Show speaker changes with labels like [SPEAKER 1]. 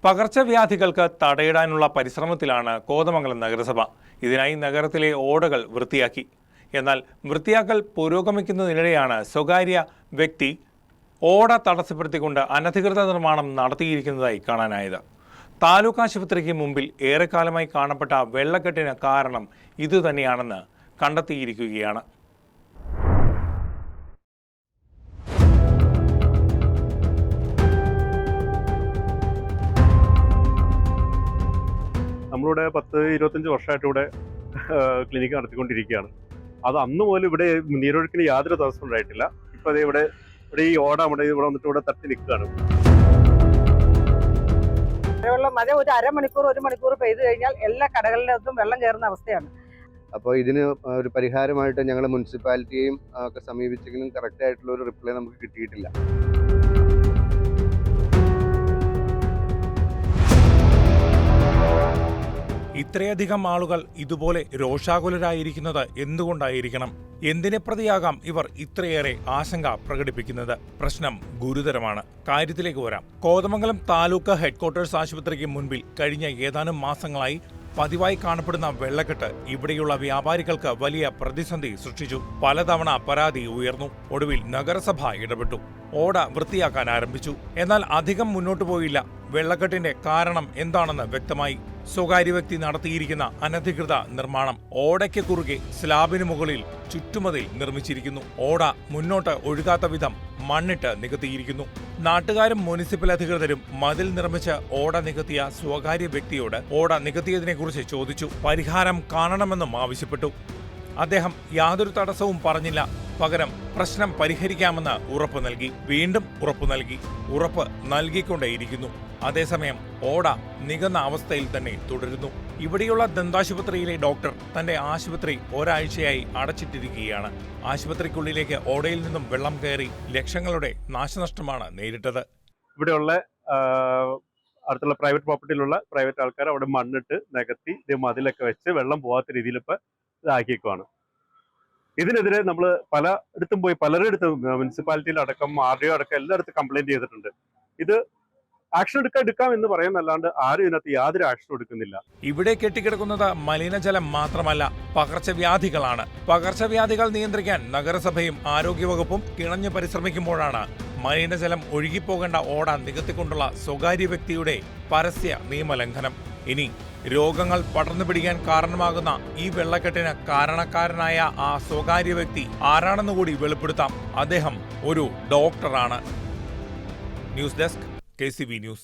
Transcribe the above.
[SPEAKER 1] പകർച്ചവ്യാധികൾക്ക് തടയിടാനുള്ള പരിശ്രമത്തിലാണ് കോതമംഗലം നഗരസഭ. ഇതിനായി നഗരത്തിലെ ഓടകൾ വൃത്തിയാക്കി. എന്നാൽ വൃത്തിയാക്കൽ പുരോഗമിക്കുന്നതിനിടെയാണ് സ്വകാര്യ വ്യക്തി ഓട തടസ്സപ്പെടുത്തിക്കൊണ്ട് അനധികൃത നിർമ്മാണം നടത്തിയിരിക്കുന്നതായി കാണാനായത്. താലൂക്ക് ആശുപത്രിക്ക് മുമ്പിൽ ഏറെക്കാലമായി കാണപ്പെട്ട വെള്ളക്കെട്ടിന് കാരണം ഇതുതന്നെയാണെന്ന് കണ്ടെത്തിയിരിക്കുകയാണ്.
[SPEAKER 2] നമ്മളിവിടെ 10-25 വർഷമായിട്ട് ഇവിടെ ക്ലിനിക്ക് നടത്തിക്കൊണ്ടിരിക്കുകയാണ്. അത് അന്ന് പോലും ഇവിടെ നീരൊഴുക്കിന് യാതൊരു തടസ്സം ഉണ്ടായിട്ടില്ല. ഇപ്പോൾ ഇവിടെ ഈ ഓട ഇവിടെ വന്നിട്ട് ഇവിടെ തട്ടി നിൽക്കുകയാണ്.
[SPEAKER 3] മഴ ഒരു അരമണിക്കൂർ 1 മണിക്കൂർ പെയ്തു കഴിഞ്ഞാൽ എല്ലാ കടകളിലും വെള്ളം കയറുന്ന അവസ്ഥയാണ്.
[SPEAKER 4] അപ്പോൾ ഇതിന് ഒരു പരിഹാരമായിട്ട് ഞങ്ങൾ മുനിസിപ്പാലിറ്റിയെയും ഒക്കെ സമീപിച്ചെങ്കിലും കറക്റ്റായിട്ടുള്ള ഒരു റിപ്ലൈ നമുക്ക് കിട്ടിയിട്ടില്ല.
[SPEAKER 1] ഇത്രയധികം ആളുകൾ ഇതുപോലെ രോഷാകുലരായിരിക്കുന്നത് എന്തുകൊണ്ടായിരിക്കണം? എന്തിനെ പ്രതിയാകാം ഇവർ ഇത്രയേറെ ആശങ്ക പ്രകടിപ്പിക്കുന്നത്? പ്രശ്നം ഗുരുതരമാണ്. കാര്യത്തിലേക്ക് വരാം. കോതമംഗലം താലൂക്ക് ഹെഡ്ക്വാർട്ടേഴ്സ് ആശുപത്രിക്ക് മുൻപിൽ കഴിഞ്ഞ ഏതാനും മാസങ്ങളായി പതിവായി കാണപ്പെടുന്ന വെള്ളക്കെട്ട് ഇവിടെയുള്ള വ്യാപാരികൾക്ക് വലിയ പ്രതിസന്ധി സൃഷ്ടിച്ചു. പലതവണ പരാതി ഉയർന്നു. ഒടുവിൽ നഗരസഭ ഇടപെട്ടു. ഓട വൃത്തിയാക്കാൻ ആരംഭിച്ചു. എന്നാൽ അധികം മുന്നോട്ടു പോയില്ല. വെള്ളക്കെട്ടിന്റെ കാരണം എന്താണെന്ന് വ്യക്തമായി. സ്വകാര്യ വ്യക്തി നടത്തിയിരിക്കുന്ന അനധികൃത നിർമ്മാണം. ഓടയ്ക്ക് കുറുകെ സ്ലാബിന് മുകളിൽ ചുറ്റുമതിൽ നിർമ്മിച്ചിരിക്കുന്നു. ഓട മുന്നോട്ട് ഒഴുകാത്ത വിധം മണ്ണിട്ട് നികത്തിയിരിക്കുന്നു. നാട്ടുകാരും മുനിസിപ്പൽ അധികൃതരും മതിൽ നിർമ്മിച്ച് ഓട നികത്തിയ സ്വകാര്യ വ്യക്തിയോട് ഓട നികത്തിയതിനെക്കുറിച്ച് ചോദിച്ചു. പരിഹാരം കാണണമെന്നും ആവശ്യപ്പെട്ടു. അദ്ദേഹം യാതൊരു തടസ്സവും പറഞ്ഞില്ല. പകരം പ്രശ്നം പരിഹരിക്കാമെന്ന് ഉറപ്പ് നൽകി. വീണ്ടും ഉറപ്പ് നൽകി. ഉറപ്പ് നൽകിക്കൊണ്ടേയിരിക്കുന്നു. അതേസമയം ഓട നികന്ന അവസ്ഥയിൽ തന്നെ തുടരുന്നു. ഇവിടെയുള്ള ദന്താശുപത്രിയിലെ ഡോക്ടർ തന്റെ ആശുപത്രി ഒരാഴ്ചയായി അടച്ചിട്ടിരിക്കുകയാണ്. ആശുപത്രിക്കുള്ളിലേക്ക് ഓടയിൽ നിന്നും വെള്ളം കയറി ലക്ഷങ്ങളുടെ നാശനഷ്ടമാണ് നേരിട്ടത്.
[SPEAKER 2] ഇവിടെയുള്ള അടുത്തുള്ള പ്രൈവറ്റ് പ്രോപ്പർട്ടിയിലുള്ള പ്രൈവറ്റ് ആൾക്കാർ അവിടെ മണ്ണിട്ട് നികത്തി മതിലൊക്കെ വെച്ച് വെള്ളം പോകാത്ത രീതിയിൽ ഇപ്പം ഇതാക്കിയേക്കുവാണ്. ഇതിനെതിരെ നമ്മൾ പലയിടത്തും പോയി പലരിടത്തും മുനിസിപ്പാലിറ്റിയിൽ അടക്കം RDO അടക്കം എല്ലായിടത്തും കംപ്ലൈന്റ് ചെയ്തിട്ടുണ്ട്. ഇത് ആക്ഷൻ എടുക്കാം എന്ന് പറയുന്നല്ലാണ്ട് ആരും ഇതിനകത്ത് യാതൊരു ആക്ഷനും എടുക്കുന്നില്ല.
[SPEAKER 1] ഇവിടെ കെട്ടിക്കിടക്കുന്നത് മലിനജലം മാത്രമല്ല, പകർച്ചവ്യാധികളാണ്. പകർച്ചവ്യാധികൾ നിയന്ത്രിക്കാൻ നഗരസഭയും ആരോഗ്യവകുപ്പും കിണഞ്ഞു പരിശ്രമിക്കുമ്പോഴാണ് മലിനജലം ഒഴുകിപ്പോകേണ്ട ഓട നികത്തിക്കൊണ്ടുള്ള സ്വകാര്യ വ്യക്തിയുടെ പരസ്യ നിയമലംഘനം. ഇനി രോഗങ്ങൾ പടർന്നു പിടിക്കാൻ കാരണമാകുന്ന ഈ വെള്ളക്കെട്ടിന് കാരണക്കാരനായ ആ സ്വകാര്യ വ്യക്തി ആരാണെന്ന് കൂടി വെളിപ്പെടുത്താം. അദ്ദേഹം ഒരു ഡോക്ടറാണ്. News desk KCV news.